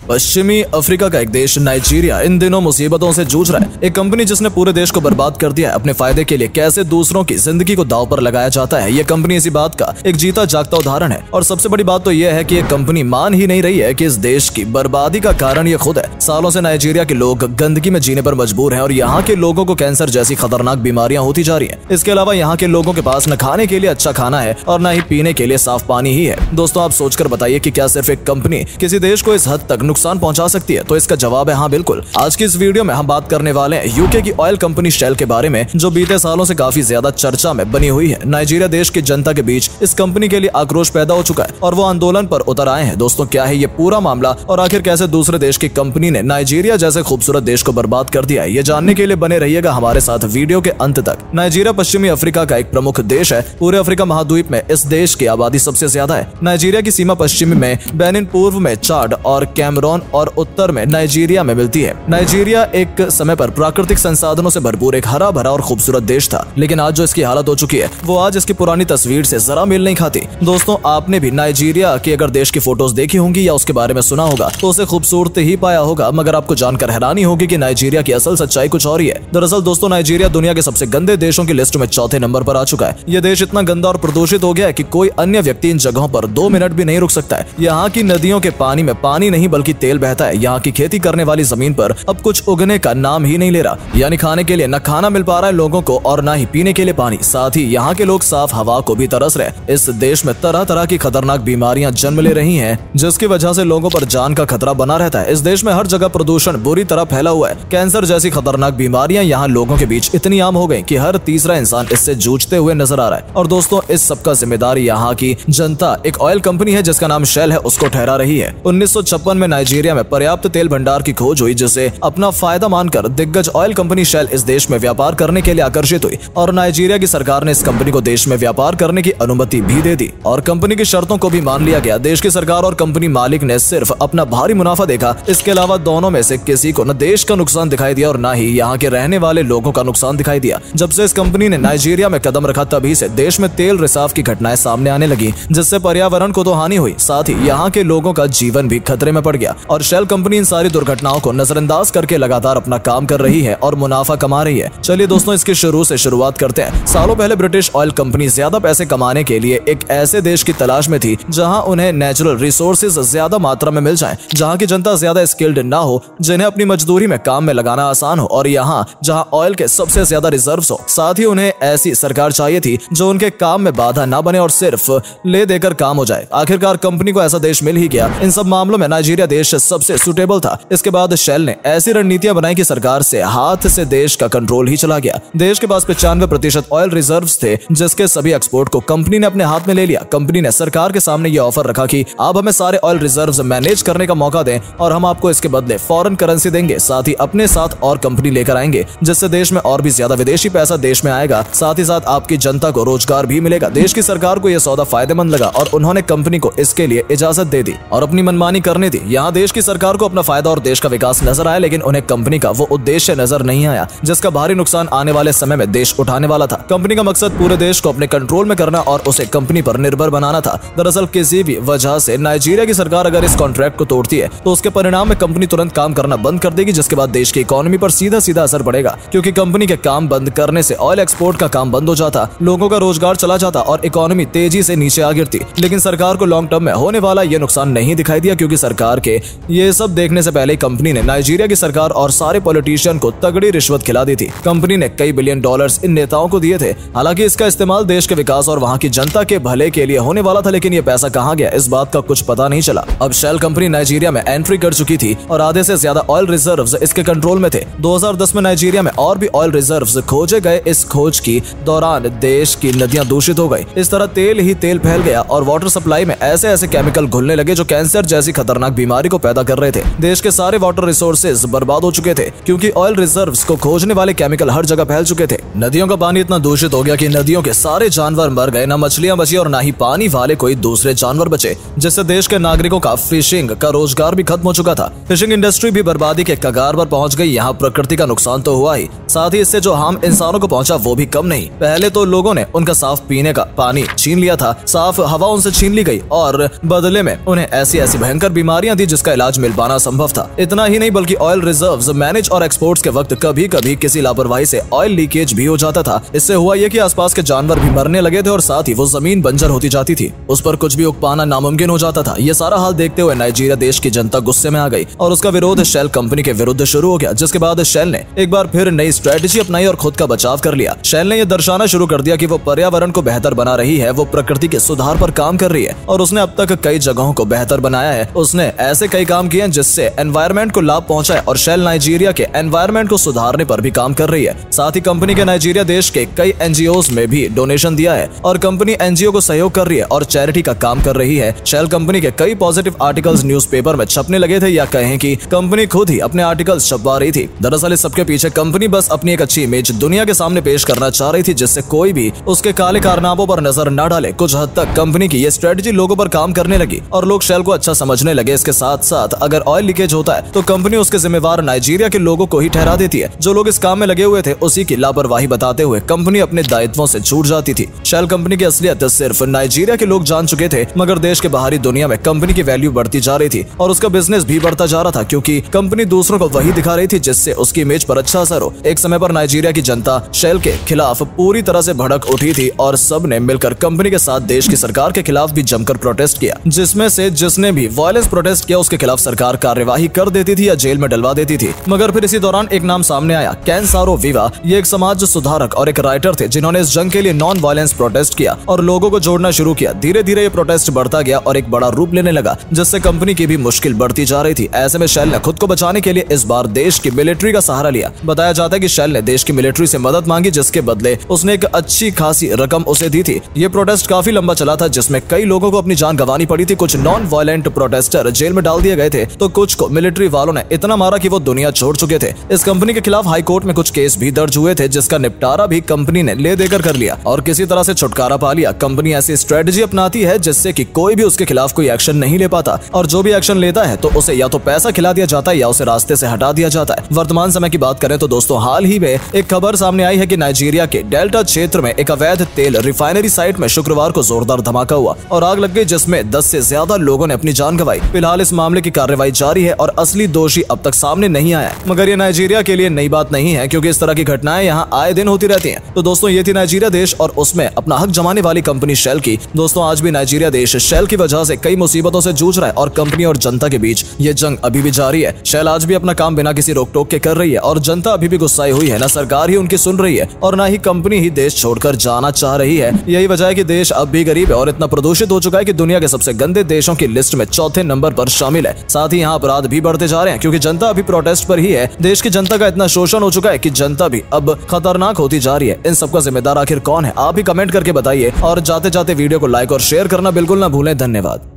पश्चिमी अफ्रीका का एक देश नाइजीरिया इन दिनों मुसीबतों से जूझ रहा है। एक कंपनी जिसने पूरे देश को बर्बाद कर दिया है। अपने फायदे के लिए कैसे दूसरों की जिंदगी को दांव पर लगाया जाता है, ये कंपनी इसी बात का एक जीता जागता उदाहरण है। और सबसे बड़ी बात तो यह है कि ये कंपनी मान ही नहीं रही है कि इस देश की बर्बादी का कारण ये खुद है। सालों से नाइजीरिया के लोग गंदगी में जीने पर मजबूर हैं और यहाँ के लोगों को कैंसर जैसी खतरनाक बीमारियां होती जा रही है। इसके अलावा यहाँ के लोगों के पास न खाने के लिए अच्छा खाना है और न ही पीने के लिए साफ पानी ही है। दोस्तों, आप सोचकर बताइए कि क्या सिर्फ एक कंपनी किसी देश को इस हद तक नुकसान पहुंचा सकती है? तो इसका जवाब है हाँ, बिल्कुल। आज की इस वीडियो में हम बात करने वाले हैं यूके की ऑयल कंपनी शेल के बारे में, जो बीते सालों से काफी ज्यादा चर्चा में बनी हुई है। नाइजीरिया देश की जनता के बीच इस कंपनी के लिए आक्रोश पैदा हो चुका है और वो आंदोलन पर उतर आए हैं। दोस्तों, क्या है ये पूरा मामला और आखिर कैसे दूसरे देश की कंपनी ने नाइजीरिया जैसे खूबसूरत देश को बर्बाद कर दिया है, ये जानने के लिए बने रहिएगा हमारे साथ वीडियो के अंत तक। नाइजीरिया पश्चिमी अफ्रीका का एक प्रमुख देश है। पूरे अफ्रीका महाद्वीप में इस देश की आबादी सबसे ज्यादा है। नाइजीरिया की सीमा पश्चिमी में बेनिन, पूर्व में चाड और कैमरून और उत्तर में नाइजीरिया में मिलती है। नाइजीरिया एक समय पर प्राकृतिक संसाधनों से भरपूर एक हरा भरा और खूबसूरत देश था, लेकिन आज जो इसकी हालत हो चुकी है वो आज इसकी पुरानी तस्वीर से जरा मेल नहीं खाती। दोस्तों, आपने भी नाइजीरिया की अगर देश की फोटोज देखी होंगी या उसके बारे में सुना होगा तो उसे खूबसूरत ही पाया होगा, मगर आपको जानकर हैरानी होगी कि नाइजीरिया की असल सच्चाई कुछ और ही है। दरअसल दोस्तों, नाइजीरिया दुनिया के सबसे गंदे देशों की लिस्ट में चौथे नंबर पर आ चुका है। यह देश इतना गंदा और प्रदूषित हो गया है कि कोई अन्य व्यक्ति इन जगहों पर 2 मिनट भी नहीं रुक सकता है। यहाँ की नदियों के पानी में पानी नहीं बल्कि तेल बहता है। यहाँ की खेती करने वाली जमीन पर अब कुछ उगने का नाम ही नहीं ले रहा। यानी खाने के लिए न खाना मिल पा रहा है लोगों को और न ही पीने के लिए पानी। साथ ही यहाँ के लोग साफ हवा को भी तरस रहे। इस देश में तरह तरह की खतरनाक बीमारियां जन्म ले रही हैं, जिसकी वजह से लोगों पर जान का खतरा बना रहता है। इस देश में हर जगह प्रदूषण बुरी तरह फैला हुआ है। कैंसर जैसी खतरनाक बीमारियां यहाँ लोगों के बीच इतनी आम हो गई कि हर तीसरा इंसान इससे जूझते हुए नजर आ रहा है। और दोस्तों, इस सबका जिम्मेदार यहाँ की जनता एक ऑयल कंपनी है जिसका नाम शेल है, उसको ठहरा रही है। 1956 में नाइजीरिया में पर्याप्त तेल भंडार की खोज हुई, जिसे अपना फायदा मानकर दिग्गज ऑयल कंपनी शेल इस देश में व्यापार करने के लिए आकर्षित हुई और नाइजीरिया की सरकार ने इस कंपनी को देश में व्यापार करने की अनुमति भी दे दी और कंपनी की शर्तों को भी मान लिया गया। देश की सरकार और कंपनी मालिक ने सिर्फ अपना भारी मुनाफा देखा। इसके अलावा दोनों में से किसी को न देश का नुकसान दिखाई दिया और न ही यहाँ के रहने वाले लोगों का नुकसान दिखाई दिया। जब से इस कंपनी ने नाइजीरिया में कदम रखा तभी से देश में तेल रिसाव की घटनाएं सामने आने लगी, जिससे पर्यावरण को तो हानि हुई, साथ ही यहाँ के लोगों का जीवन भी खतरे में पड़ गया। और शेल कंपनी इन सारी दुर्घटनाओं को नजरअंदाज करके लगातार अपना काम कर रही है और मुनाफा कमा रही है। चलिए दोस्तों, इसकी शुरुआत करते हैं। सालों पहले ब्रिटिश ऑयल कंपनी ज्यादा पैसे कमाने के लिए एक ऐसे देश की तलाश में थी जहां उन्हें नेचुरल रिसोर्सेज ज्यादा मात्रा में मिल जाएं, जहां की जनता ज्यादा स्किल्ड ना हो, जिन्हें अपनी मजदूरी में काम में लगाना आसान हो और यहां जहां ऑयल के सबसे ज्यादा रिजर्व्स हो। साथ ही उन्हें ऐसी सरकार चाहिए थी जो उनके काम में बाधा ना बने और सिर्फ ले देकर काम हो जाए। आखिरकार कंपनी को ऐसा देश मिल ही गया। इन सब मामलों में नाइजीरिया देश सबसे सुटेबल था। इसके बाद शेल ने ऐसी रणनीतियां बनाई कि सरकार से हाथ से देश का कंट्रोल ही चला गया। देश के पास 95% ऑयल रिजर्व्स थे, जिसके सभी एक्सपोर्ट को कंपनी ने अपने हाथ में ले लिया। कंपनी ने सरकार के सामने ये ऑफर रखा कि आप हमें सारे ऑयल रिजर्व्स मैनेज करने का मौका दें और हम आपको इसके बदले फॉरेन करेंसी देंगे, साथ ही अपने साथ और कंपनी लेकर आएंगे, जिससे देश में और भी ज्यादा विदेशी पैसा देश में आएगा। साथ ही साथ आपकी जनता को रोजगार भी मिलेगा। देश की सरकार को यह सौदा फायदेमंद लगा और उन्होंने कंपनी को इसके लिए इजाजत दे दी और अपनी मनमानी करने दी। यहाँ देश की सरकार को अपना फायदा और देश का विकास नजर आया, लेकिन उन्हें कंपनी का वो उद्देश्य नजर नहीं आया जिसका भारी नुकसान आने वाले समय में देश उठाने वाला था। कंपनी का मकसद पूरे देश को अपने कंट्रोल में करना और उसे कंपनी पर निर्भर बनाना था। दरअसल किसी भी वजह से नाइजीरिया की सरकार अगर इस कॉन्ट्रैक्ट को तोड़ती है तो उसके परिणाम में कंपनी तुरंत काम करना बंद कर देगी, जिसके बाद देश की इकोनॉमी पर सीधा सीधा असर पड़ेगा, क्योंकि कंपनी के काम बंद करने से ऑयल एक्सपोर्ट का काम बंद हो जाता, लोगों का रोजगार चला जाता और इकोनॉमी तेजी से नीचे आ गिरती। लेकिन सरकार को लॉन्ग टर्म में होने वाला ये नुकसान नहीं दिखाई दिया, क्योंकि सरकार के ये सब देखने से पहले कंपनी ने नाइजीरिया की सरकार और सारे पॉलिटिशियन को तगड़ी रिश्वत खिला दी थी। कंपनी ने कई बिलियन डॉलर्स इन नेताओं को दिए थे। हालांकि इसका इस्तेमाल देश के विकास और वहां की जनता के भले के लिए होने वाला था, लेकिन ये पैसा कहां गया इस बात का कुछ पता नहीं चला। अब शेल कंपनी नाइजीरिया में एंट्री कर चुकी थी और आधे से ज्यादा ऑयल रिजर्व्स इसके कंट्रोल में थे। 2010 में नाइजीरिया में और भी ऑयल रिजर्व्स खोजे गए। इस खोज की दौरान देश की नदियां दूषित हो गई। इस तरह तेल ही तेल फैल गया और वाटर सप्लाई में ऐसे ऐसे केमिकल घुलने लगे जो कैंसर जैसी खतरनाक बीमारी को पैदा कर रहे थे। देश के सारे वाटर रिसोर्सेज बर्बाद हो चुके थे, क्योंकि ऑयल रिजर्व्स को खोजने वाले केमिकल हर जगह फैल चुके थे। नदियों का पानी इतना दूषित हो गया कि नदियों के सारे जानवर मर गए, न मछलियां बची और न ही पानी वाले कोई दूसरे जानवर बचे, जिससे देश के नागरिकों का फिशिंग का रोजगार भी खत्म हो चुका था। फिशिंग इंडस्ट्री भी बर्बादी के कगार पर पहुंच गई। यहाँ प्रकृति का नुकसान तो हुआ ही, साथ ही इससे जो हार्म इंसानों को पहुंचा वो भी कम नहीं। पहले तो लोगों ने उनका साफ पीने का पानी छीन लिया था, साफ हवा उनसे छीन ली गई और बदले में उन्हें ऐसी ऐसी भयंकर बीमारियां थी जिसका इलाज मिल पाना संभव था। इतना ही नहीं बल्कि ऑयल रिजर्व्स मैनेज और एक्सपोर्ट्स के वक्त कभी कभी किसी लापरवाही से ऑयल लीकेज भी हो जाता था। इससे हुआ ये कि आसपास के जानवर भी मरने लगे थे और साथ ही वो जमीन बंजर होती जाती थी, उस पर कुछ भी उग पाना नामुमकिन हो जाता था। ये सारा हाल देखते हुए नाइजीरिया देश की जनता गुस्से में आ गई और उसका विरोध शेल कंपनी के विरुद्ध शुरू हो गया, जिसके बाद शेल ने एक बार फिर नई स्ट्रेटेजी अपनाई और खुद का बचाव कर लिया। शेल ने यह दर्शाना शुरू कर दिया कि वो पर्यावरण को बेहतर बना रही है, वो प्रकृति के सुधार पर काम कर रही है और उसने अब तक कई जगहों को बेहतर बनाया है। उसने ऐसे कई काम किए जिससे एनवायरमेंट को लाभ पहुंचा है और शेल नाइजीरिया के एनवायरमेंट को सुधारने पर भी काम कर रही है। साथ ही कंपनी के नाइजीरिया देश के कई एनजीओज में भी डोनेशन दिया है और कंपनी एनजीओ को सहयोग कर रही है और चैरिटी का काम कर रही है। शेल कंपनी के कई पॉजिटिव आर्टिकल्स न्यूज़पेपर में छपने लगे थे या कहें कि कंपनी खुद ही अपने आर्टिकल्स छपवा रही थी। दरअसल इस सबके पीछे कंपनी बस अपनी एक अच्छी इमेज दुनिया के सामने पेश करना चाह रही थी, जिससे कोई भी उसके काले कारनामों पर नजर न डाले। कुछ हद तक कंपनी की ये स्ट्रेटजी लोगों पर काम करने लगी और लोग शेल को अच्छा समझने लगे। इसके साथ साथ अगर ऑयल लीकेज होता है तो कंपनी उसके जिम्मेवार नाइजीरिया के लोगों को ही ठहरा देती है। जो लोग इस काम में लगे हुए थे उसी की लापरवाही बताते हुए कंपनी अपने दायित्वों से छूट जाती थी। शेल कंपनी की असलियत सिर्फ नाइजीरिया के लोग जान चुके थे, मगर देश के बाहरी दुनिया में कंपनी की वैल्यू बढ़ती जा रही थी और उसका बिजनेस भी बढ़ता जा रहा था, क्योंकि कंपनी दूसरों को वही दिखा रही थी जिससे उसकी इमेज पर अच्छा असर हो। एक समय पर नाइजीरिया की जनता शेल के खिलाफ पूरी तरह से भड़क उठी थी और सब ने मिलकर कंपनी के साथ देश की सरकार के खिलाफ भी जमकर प्रोटेस्ट किया, जिसमें से जिसने भी वायलेंस प्रोटेस्ट किया उसके खिलाफ सरकार कार्यवाही कर देती थी या जेल में डलवा देती थी। मगर फिर इसी दौरान एक नाम सामने आया, कैनसारो विवा। ये एक समाज सुधारक और एक राइटर थे जिन्होंने इस जंग के लिए नॉन वायलेंस प्रोटेस्ट किया और लोगों को जोड़ना शुरू किया। धीरे धीरे ये प्रोटेस्ट बढ़ता गया और एक बड़ा रूप लेने लगा, जिससे कंपनी की भी मुश्किल बढ़ती जा रही थी। ऐसे में शेल ने खुद को बचाने के लिए इस बार देश की मिलिट्री का सहारा लिया। बताया जाता है कि शेल ने देश की मिलिट्री से मदद मांगी, जिसके बदले उसने एक अच्छी खासी रकम उसे दी थी। ये प्रोटेस्ट काफी लंबा चला था, जिसमें कई लोगों को अपनी जान गंवानी पड़ी थी। कुछ नॉन वायलेंट प्रोटेस्टर जेल में डाल दिए गए थे तो कुछ को मिलिट्री वालों ने इतना मारा कि वो दुनिया छोड़ चुके थे। इस कंपनी के खिलाफ हाई कोर्ट में कुछ केस भी दर्ज हुए थे, जिसका निपटारा भी कंपनी ने ले देकर कर लिया और किसी तरह से छुटकारा पा लिया। कंपनी ऐसी स्ट्रेटजी अपनाती है जिससे कि कोई भी उसके खिलाफ कोई एक्शन नहीं ले पाता और जो भी एक्शन लेता है तो उसे या तो पैसा खिला दिया जाता है या उसे रास्ते से हटा दिया जाता है। वर्तमान समय की बात करें तो दोस्तों, हाल ही में एक खबर सामने आई है कि नाइजीरिया के डेल्टा क्षेत्र में एक अवैध तेल रिफाइनरी साइट में शुक्रवार को जोरदार धमाका हुआ और आग लग गई, जिसमें 10 से ज्यादा लोगों ने अपनी जान गंवाई। फिलहाल इस मामले की कार्रवाई जारी है और असली दोषी अब तक सामने नहीं आया है। मगर ये नाइजीरिया के लिए नई बात नहीं है, क्योंकि इस तरह की घटनाएं यहाँ आए दिन होती रहती हैं। तो दोस्तों, ये थी नाइजीरिया देश और उसमें अपना हक जमाने वाली कंपनी शेल की। दोस्तों, आज भी नाइजीरिया देश शेल की वजह से कई मुसीबतों से जूझ रहा है और कंपनी और जनता के बीच ये जंग अभी भी जारी है। शेल आज भी अपना काम बिना किसी रोक टोक के कर रही है और जनता अभी भी गुस्साई हुई है। न सरकार ही उनकी सुन रही है और न ही कंपनी ही देश छोड़कर जाना चाह रही है। यही वजह है कि देश अब भी गरीब है और इतना प्रदूषित हो चुका है कि दुनिया के सबसे गंदे देशों की लिस्ट में चौथे नंबर पर शामिल है। साथ ही यहाँ अपराध भी बढ़ते जा रहे हैं, क्योंकि जनता अभी प्रोटेस्ट पर ही है। देश की जनता का इतना शोषण हो चुका है कि जनता भी अब खतरनाक होती जा रही है। इन सबका जिम्मेदार आखिर कौन है, आप ही कमेंट करके बताइए और जाते जाते वीडियो को लाइक और शेयर करना बिल्कुल ना भूलें। धन्यवाद।